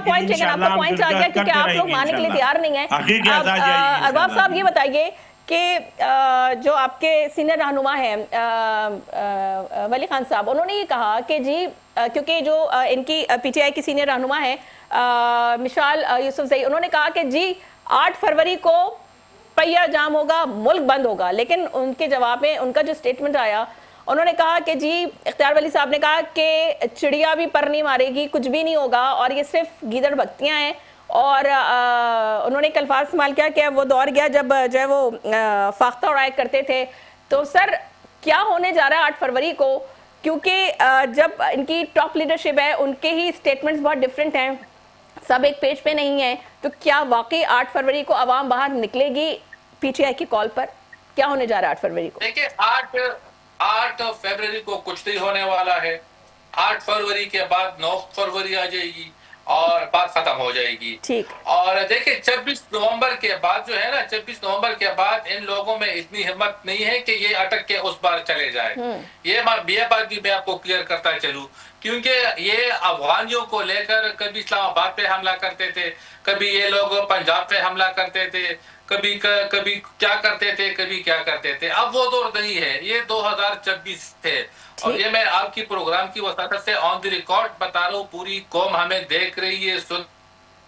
पॉइंट चेक आपका पॉइंट आ गया क्योंकि आप लोग मानने के लिए तैयार नहीं है। अरबाब साहब ये बताइए कि जो आपके सीनियर रहनुमा हैं वली खान साहब, उन्होंने ये कहा कि जी क्योंकि जो इनकी पीटीआई की सीनियर रहनुमा है मिसाल यूसुफजई, उन्होंने कहा कि जी 8 फरवरी को पहिया जाम होगा, मुल्क बंद होगा। लेकिन उनके जवाब में उनका जो स्टेटमेंट आया, उन्होंने कहा कि जी इख्तियार वली साहब ने कहा कि चिड़िया भी पर नहीं मारेगी, कुछ भी नहीं होगा और ये सिर्फ गीदड़ बत्तियां हैं। और उन्होंने एक अल्फाज इस्तेमाल किया कि वो दौर गया जब जो है वो फाख्ता उड़ाया करते थे। तो सर क्या होने जा रहा है 8 फरवरी को? क्योंकि जब इनकी टॉप लीडरशिप है उनके ही स्टेटमेंट्स बहुत डिफरेंट हैं, सब एक पेज पे नहीं है। तो क्या वाकई 8 फरवरी को आवाम बाहर निकलेगी पीटीआई की कॉल पर? क्या होने जा रहा है 8 फरवरी को? देखिए 8 फरवरी को कुछ नहीं होने वाला है। 8 फरवरी के बाद 9 फरवरी आ जाएगी और बात खत्म हो जाएगी। ठीक। और देखिए 26 नवंबर के बाद जो है ना, 26 नवंबर के बाद इन लोगों में इतनी हिम्मत नहीं है कि ये अटक के उस बार चले जाए। ये बात भी मैं आपको क्लियर करता चलूं, क्योंकि ये अफगानियों को लेकर कभी इस्लामाबाद पे हमला करते थे, कभी ये लोग पंजाब पे हमला करते थे, कभी क्या करते थे, कभी क्या करते थे। अब वो दौर नहीं है, ये 2026 है। और ये मैं आपकी प्रोग्राम की वसात से ऑन द रिकॉर्ड बता रहा हूँ, पूरी कौम हमें देख रही है, सुन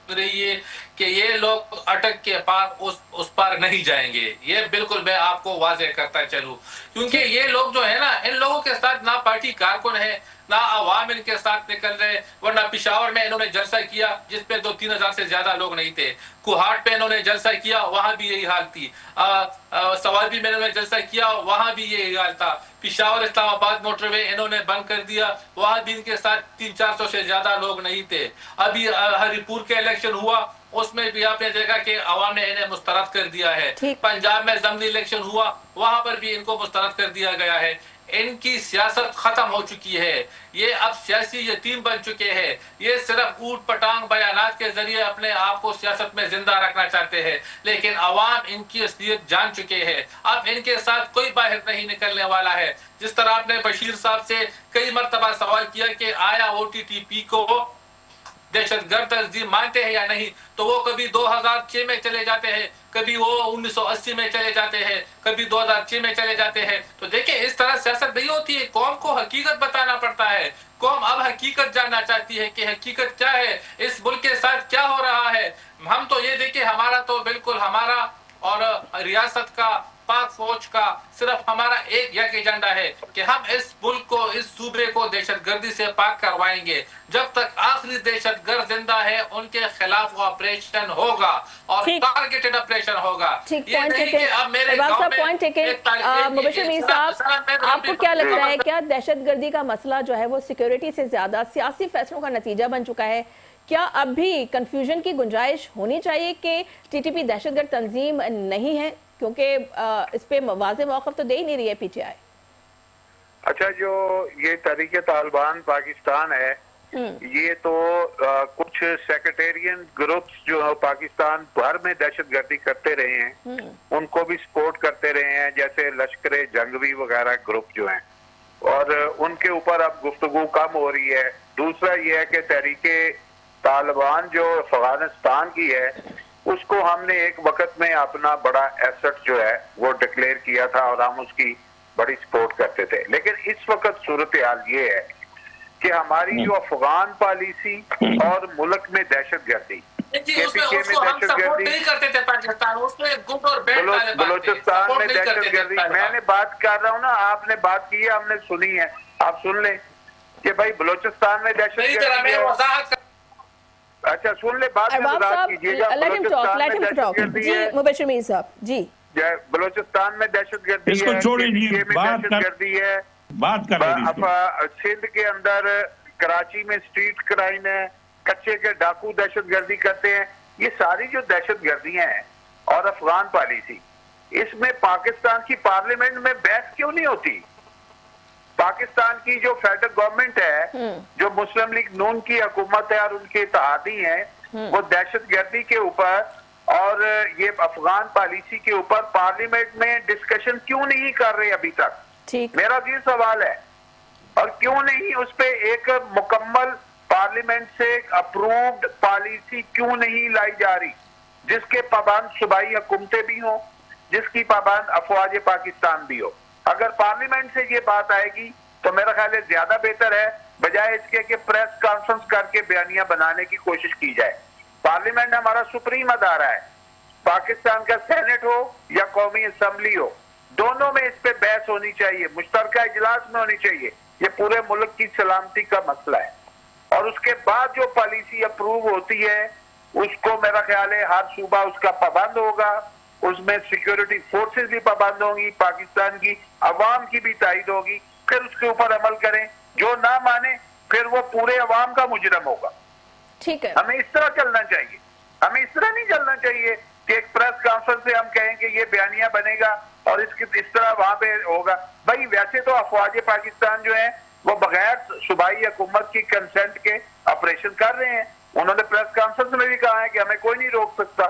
रही है कि ये लोग अटक के पार उस पार नहीं जाएंगे। ये बिल्कुल मैं आपको वाजे करता चलूं, क्योंकि ये लोग जो है ना, इन लोगों के साथ ना पार्टी कारकुन है ना अवाम इनके साथ निकल रहे। वरना पिशावर में इन्होंने जलसा किया जिसपे 2-3 हजार से ज्यादा लोग नहीं थे। कुहाट पे इन्होंने जलसा किया, वहां भी यही हाल थी। सवालबी में इन्होंने जलसा किया, वहां भी यही हाल था। पिशावर इस्लामाबाद मोटरवे इन्होंने बंद कर दिया, वहां भी इनके साथ 300-400 से ज्यादा लोग नहीं थे। अभी हरिपुर के इलेक्शन हुआ, उसमें भी आपने देखा कि अवाम ने इन्हें मुस्तरद कर दिया है। पंजाब में ज़मीनी इलेक्शन हुआ, वहां पर भी इनको मुस्तरद कर दिया गया है। इनकी सियासत खत्म हो चुकी है, ये अब सियासी यतीम बन चुके हैं। ये सिर्फ ऊट पटांग बयानात के जरिए अपने आप को सियासत में जिंदा रखना चाहते हैं, लेकिन अवाम इनकी असलियत जान चुके हैं। अब इनके साथ कोई बाहर नहीं निकलने वाला है। जिस तरह आपने बशीर साहब से कई मरतबा सवाल किया कि आया OTTP को दहशतगर्द तंजीम मानते हैं या नहीं, तो वो कभी 2006 में चले जाते हैं, कभी वो 1980 में चले जाते हैं, कभी 2006 में चले जाते हैं। तो देखिए इस तरह सियासत नहीं होती है। कौम को हकीकत बताना पड़ता है। कौम अब हकीकत जानना चाहती है कि हकीकत क्या है, इस मुल्क के साथ क्या हो रहा है। हम तो ये देखिए, हमारा तो बिल्कुल हमारा और रियासत का, पाक फौज का सिर्फ हमारा एक एजेंडा है कि हम इस मुल्क को, इस सूबे को दहशतगर्दी से पाक करवाएंगे। जब तक आखिरी दहशतगर्द जिंदा है उनके खिलाफ ऑपरेशन होगा और टारगेटेड ऑपरेशन होगा। ये नहीं कि अब मेरे मुबशिर मीर साहब, आपको क्या लगता है, क्या दहशतगर्दी का मसला जो है वो सिक्योरिटी से ज्यादा सियासी फैसलों का नतीजा बन चुका है? क्या अब भी कंफ्यूजन की गुंजाइश होनी चाहिए कि TTP दहशतगर्द तंजीम नहीं है, क्योंकि इस पे वाज़े मौक़िफ़ तो दे ही नहीं रही है पीटीआई? अच्छा, जो ये तहरीके तालिबान पाकिस्तान है, ये तो कुछ सेक्रेटेरियन ग्रुप्स जो पाकिस्तान भर में दहशतगर्दी करते रहे हैं, उनको भी सपोर्ट करते रहे हैं, जैसे लश्कर जंगवी वगैरह ग्रुप जो हैं, और उनके ऊपर अब गुफ्तगू कम हो रही है। दूसरा ये है कि तहरीके तालिबान जो अफगानिस्तान की है, उसको हमने एक वक्त में अपना बड़ा एसेट जो है वो डिक्लेयर किया था और हम उसकी बड़ी सपोर्ट करते थे। लेकिन इस वक्त सूरत हाल ये है कि हमारी जो अफगान पॉलिसी और मुल्क में दहशतगर्दी, जी, के उसमें पी के में उसको हम सपोर्ट दहशतगर्दी, नहीं करते थे पाकिस्तान, उसमें गुड और बैड तालिबान थे, बलोचिस्तान सपोर्ट में नहीं करते थे दहशतगर्दी, तालिबान। मैंने बात कर रहा हूँ ना, आपने बात की है, हमने सुनी है, आप सुन लें कि भाई बलोचिस्तान में नहीं जरा दहशतगर्दी मैं है। वजाहत अच्छा सुन ले, बात में अरबाब वजाहत साहब, कीजिएगा। let him talk, Balochistan let में him talk. दहशतगर्दी जी है, मुबशिर मीर साहब जी। बलोचिस्तान में दहशतगर्दी इसको है, छोड़िए जी, KPK में बात कर- दहशतगर्दी है, बात कर रहे थे इसको। सिंध के अंदर कराची में स्ट्रीट क्राइम है, कच्चे के डाकू दहशतगर्दी करते हैं, ये सारी जो दहशतगर्दियां हैं और अफगान पॉलिसी, इसमें पाकिस्तान की पार्लियामेंट में बहस क्यों नहीं होती? पाकिस्तान की जो फेडरल गवर्नमेंट है, जो मुस्लिम लीग नून की हुकूमत है और उनके इत्तेहादी हैं, वो दहशतगर्दी के ऊपर और ये अफगान पॉलिसी के ऊपर पार्लियामेंट में डिस्कशन क्यों नहीं कर रहे अभी तक? ठीक, मेरा ये सवाल है। और क्यों नहीं उस पे एक मुकम्मल पार्लियामेंट से अप्रूव्ड पॉलिसी क्यों नहीं लाई जा रही, जिसके पाबंद सूबाई हुकूमतें भी हों, जिसकी पाबंद अफवाज पाकिस्तान भी हो? अगर पार्लियामेंट से ये बात आएगी तो मेरा ख्याल है ज्यादा बेहतर है, बजाय इसके कि प्रेस कॉन्फ्रेंस करके बयानियां बनाने की कोशिश की जाए। पार्लियामेंट हमारा सुप्रीम अदारा है, पाकिस्तान का सेनेट हो या कौमी असम्बली हो, दोनों में इस पे बहस होनी चाहिए, मुश्तरका इजलास में होनी चाहिए। ये पूरे मुल्क की सलामती का मसला है। और उसके बाद जो पॉलिसी अप्रूव होती है उसको मेरा ख्याल है हर सूबा उसका पाबंद होगा, उसमें सिक्योरिटी फोर्सेस भी पाबंद होंगी, पाकिस्तान की अवाम की भी तायद होगी, फिर उसके ऊपर अमल करें। जो ना माने फिर वो पूरे अवाम का मुजरम होगा। ठीक है। हमें इस तरह चलना चाहिए, हमें इस तरह नहीं चलना चाहिए कि एक प्रेस कॉन्फ्रेंस से हम कहें कि ये बयानिया बनेगा और इसकी इस तरह वहां पे होगा। भाई वैसे तो अफवाज पाकिस्तान जो है वो बगैर सूबाई हुकूमत की कंसेंट के ऑपरेशन कर रहे हैं। उन्होंने प्रेस कॉन्फ्रेंस में भी कहा है कि हमें कोई नहीं रोक सकता।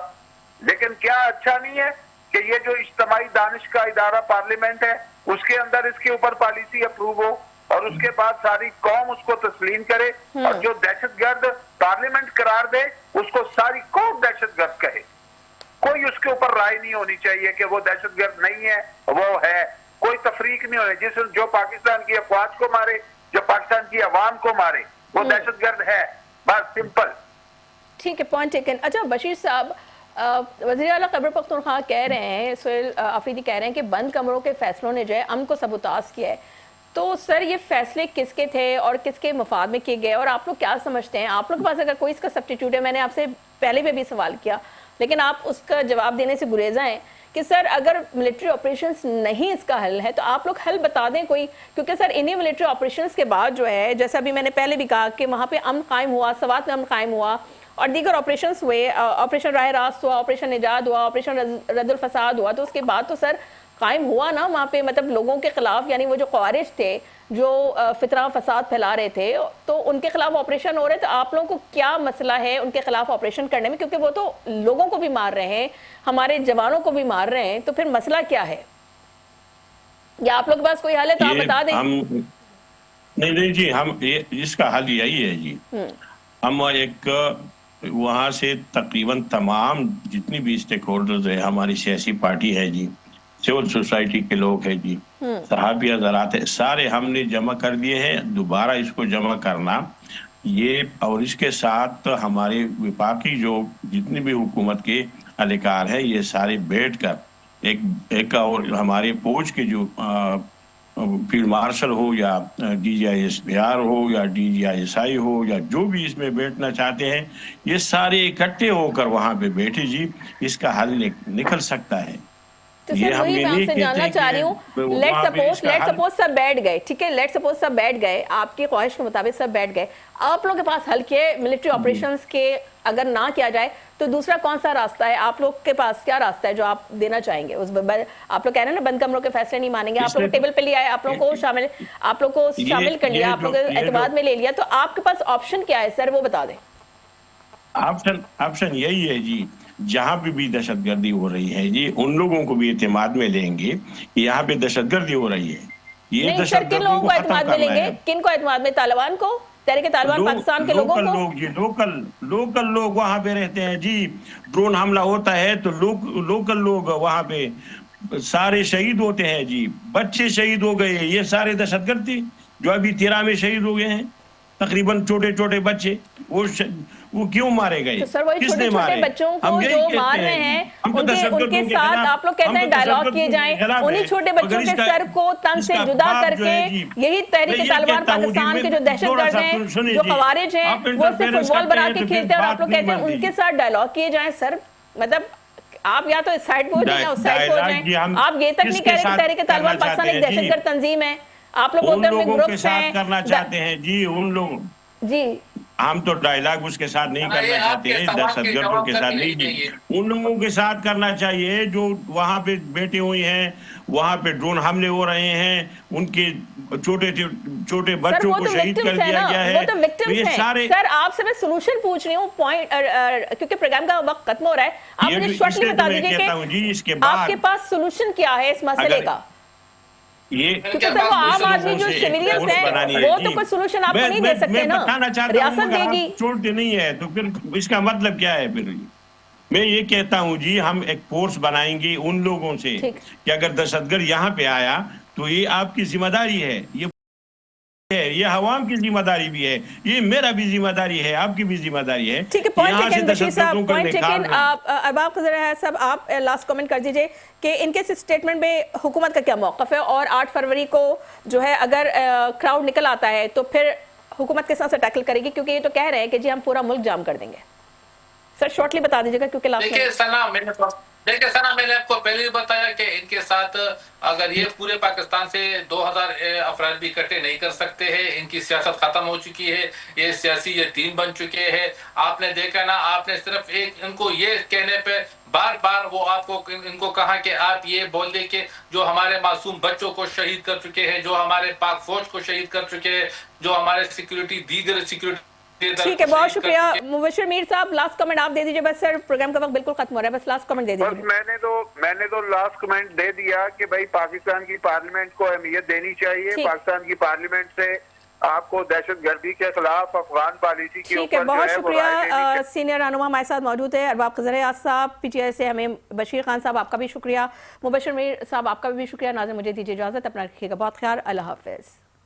लेकिन क्या अच्छा नहीं है कि ये जो इज्तिमाई दानिश का इदारा पार्लियामेंट है उसके अंदर इसके ऊपर पॉलिसी अप्रूव हो और उसके बाद सारी कौम उसको तस्लीम करे, और जो दहशतगर्द पार्लियामेंट करार दे उसको सारी कौम दहशतगर्द कहे। कोई उसके ऊपर राय नहीं होनी चाहिए कि वो दहशतगर्द नहीं है, वो है। कोई तफरीक नहीं होनी, जिस जो पाकिस्तान की अफवाज को मारे, जो पाकिस्तान की अवाम को मारे, वो दहशतगर्द है। बस सिंपल। ठीक है, पॉइंट टेकन। अच्छा बशीर साहब, वज़ीर आला खैबर पख्तूनख्वा कह रहे हैं, सुहेल आफरीदी कह रहे हैं कि बंद कमरों के फैसलों ने जो है अमन को सबूताज किया है। तो सर ये फैसले किसके थे और किसके मफाद में किए गए, और आप लोग क्या समझते हैं? आप लोग के पास अगर कोई इसका सब्स्टिट्यूट है, मैंने आपसे पहले भी सवाल किया लेकिन आप उसका जवाब देने से गुरेजा हैं कि सर अगर मिलिट्री ऑपरेशंस नहीं इसका हल है तो आप लोग हल बता दें कोई, क्योंकि सर इन्हीं मिलिट्री ऑपरेशंस के बाद जो है, जैसा अभी मैंने पहले भी कहा कि वहाँ पे अमन कायम हुआ, सवात में अमन कायम हुआ और दीगर ऑपरेशंस हुए, ऑपरेशन राह रास्त हुआ, ऑपरेशन निजात हुआ, ऑपरेशन रद्दुल फसाद हुआ। तो उसके बाद तो सर कायम हुआ ना वहाँ पे, मतलब लोगों के खिलाफ, यानी वो जो ख्वारिज थे जो फितना फसाद फैला रहे थे, तो उनके खिलाफ ऑपरेशन हो रहे। तो आप लोगों को क्या मसला है उनके खिलाफ ऑपरेशन करने में, क्योंकि वो तो लोगों को भी मार रहे हैं, हमारे जवानों को भी मार रहे हैं, तो फिर मसला क्या है? या आप लोग के पास कोई हल है तो आप बता दें। नहीं जी, हम इसका हल यही है जी। हम एक वहां से तकरीबन तमाम जितनी भी स्टेक होल्डर्स है, हमारी सियासी पार्टी है जी, सिविल सोसाइटी के लोग हैं जी, सहाबी हज़रात है, सारे हमने जमा कर दिए हैं। दोबारा इसको जमा करना ये, और इसके साथ हमारे विपाकी जो जितनी भी हुकूमत के अधिकार है, ये सारे बैठ कर एक और हमारे फौज के जो फील्ड मार्शल हो या DGI-SPR हो या DGI-SI हो या जो भी इसमें बैठना चाहते हैं, ये सारे इकट्ठे होकर वहां पे बैठे जी, इसका हल निकल सकता है। तो सर वही मैं आपसे जानना चाह रही हूँ, लेट सपोज सब बैठ गए, ठीक है, लेट सपोज सब बैठ गए, आपकी ख्वाहिश के मुताबिक सब बैठ गए, आप लोगों के पास हल के मिलिट्री ऑपरेशंस के अगर ना किया जाए तो दूसरा कौन सा रास्ता है? आप लोग के पास क्या रास्ता है जो आप देना चाहेंगे? उस आप लोग कह रहे हैं ना बंद कमरों के फैसले नहीं मानेंगे, आप लोग टेबल पे लिया है, आप लोग को शामिल कर लिया, आप लोग एतमाद में ले लिया, तो आपके पास ऑप्शन क्या है सर, वो बता दें। ऑप्शन यही है जी, जहां पे भी दहशतगर्दी हो रही है जी, उन लोगों को भी एतमाद में लेंगे कि यहाँ पे दहशतगर्दी हो रही है। ये किन लोगों को एतमाद में लेंगे? किन को एतमाद में? तालिबान को, तहरीक तालिबान पाकिस्तान के लोगों को? लोग जी, लोकल लोग वहां पे रहते हैं जी। ड्रोन हमला होता है तो लोकल लोग वहां पे सारे शहीद होते हैं जी, बच्चे शहीद हो गए, ये सारे दहशतगर्द थे जो अभी 13 में शहीद हो गए हैं, तकरीबन छोटे छोटे बच्चे। वो क्यों मारे गए? तो सर वही किसने छोटे छोटे मारे? बच्चों को हम यही जो कहते मार रहे हैं। हैं हम तो उनके तशद्दुद उनके के साथ खिलाफ- आप लोग कहते हम हैं तो डायलॉग तशद्दुद किए के जाएं, खिलाफ उन्हीं हैं। छोटे मगर बच्चों के इसका- सर को तन से इसका जुदा बाप जो करके है जी, यही तहरीक मैं ये तालिबान कहता हूं जी, पाकिस्तान के मैं जो दहशतगर्द थोड़ा सा हैं, सुनिए जो जी, खवारिज हैं, आप वो सिर्फ इंटरफेरेंस फुटबॉल करते बना हैं के तो फिर खेलते हैं और आप बात लोग नहीं कहते हैं बनती। उनके साथ डायलॉग किए जाएं। सर मतलब आप या तो इस साइड पे हो जाएं या उस साइड पे हो डायलॉग जी, जाएं। हम आप ये तक नहीं किसके कह रहे कि साथ तहरीक तालिबान करना पाकिस्तान एक चाहते हैं जी? दहशतगर्द तंजीम है। आप लोग उन बोलते हैं लोगों उनमें के ग्रुप्स साथ हैं करना चाहते हैं जी, उन लोग जी। हम तो डायलॉग उसके साथ नहीं ये करना चाहते आपके हैं, सवाल के दहशतगर्दों जवाब के तक साथ नहीं नहीं देंगे। जी। उन लोगों के साथ करना चाहिए जो वहां पे बैठे हुए हैं, वहां पे ड्रोन हमले हो रहे हैं, उनके छोटे छोटे सर बच्चों वो को तो शहीद विक्टिम्स कर है दिया ना, गया है। वो तो विक्टिम्स ये हैं। सारे सर आपसे मैं सोल्यूशन पूछ रही हूँ पॉइंट क्योंकि प्रोग्राम का वक्त खत्म हो रहा है। आप ये मुझे जो- शॉर्टली इसलिए बता तो मैं दीजिए कहता हूं जी, कि इसके बाद आपके पास सोल्यूशन क्या है इस मसले अगर का। ये क्योंकि सर वो आम आदमी जो से सिविलियंस फोर्स हैं बनानी है वो जी। तो कोई सोल्यूशन आपको नहीं दे सकते मैं ना, बताना चाहता हूं, रियासत मगर आप देगी। छोड़ते नहीं है तो फिर इसका मतलब क्या है? फिर मैं ये कहता हूं जी, हम एक फोर्स बनाएंगे उन लोगों से ठीक। कि अगर दहशतगर्द यहाँ पे आया तो ये आपकी जिम्मेदारी है, ये हवाम की जिम्मेदारी भी है, ये मेरा भी जिम्मेदारी है, आपकी भी जिम्मेदारी है। ठीक है, पॉइंट यहाँ से टेकन बशीर साहब, दहशतगर्दों को पॉइंट टेकन। निकालना। अरबाब खजर साहब आप लास्ट कमेंट कर दीजिए कि इनके इस स्टेटमेंट में हुकूमत का क्या मौक़िफ़ है और 8 फरवरी को जो है अगर क्राउड निकल आता है तो फिर हुकूमत किस तरह से टैकल करेगी, क्योंकि ये तो कह रहे हैं कि जी हम पूरा मुल्क जाम कर देंगे। सर शॉर्टली बता दीजिएगा क्योंकि लास्ट देखिए सना मैंने आपको पहले भी बताया कि इनके साथ अगर ये पूरे पाकिस्तान से 2000 अफराद भी इकट्ठे नहीं कर सकते हैं, इनकी सियासत खत्म हो चुकी है, ये सियासी यतीम बन चुके हैं। आपने देखा ना, आपने सिर्फ एक इनको ये कहने पे बार बार वो आपको इनको कहा कि आप ये बोल दे कि जो हमारे मासूम बच्चों को शहीद कर चुके हैं, जो हमारे पाक फौज को शहीद कर चुके हैं, जो हमारे दीगर सिक्योरिटी। ठीक है, बहुत शुक्रिया। मुबशिर मीर साहब लास्ट कमेंट आप दे दीजिए। बस सर प्रोग्राम का वक्त बिल्कुल खत्म हो रहा है, बस लास्ट कमेंट दे बस दीजिए। मैंने तो लास्ट कमेंट दे दिया कि भाई पाकिस्तान की पार्लियामेंट को अहमियत देनी चाहिए। पाकिस्तान की पार्लियामेंट से आपको दहशतगर्दी के खिलाफ अफगान पॉलिसी के ठीक है, ऊपर बहुत जो है वो राय शुक्रिया। लेनी सीनियर रहनुमा हमारे साथ मौजूद है अरबाब खजर साहब PTI से, हमें बशीर खान साहब आपका भी शुक्रिया, मुबशिर मीर साहब आपका भी शुक्रिया। नाज़िर मुझे दीजिए इजाजत, अपना रखिएगा बहुत ख्याल, अल्लाह हाफिज।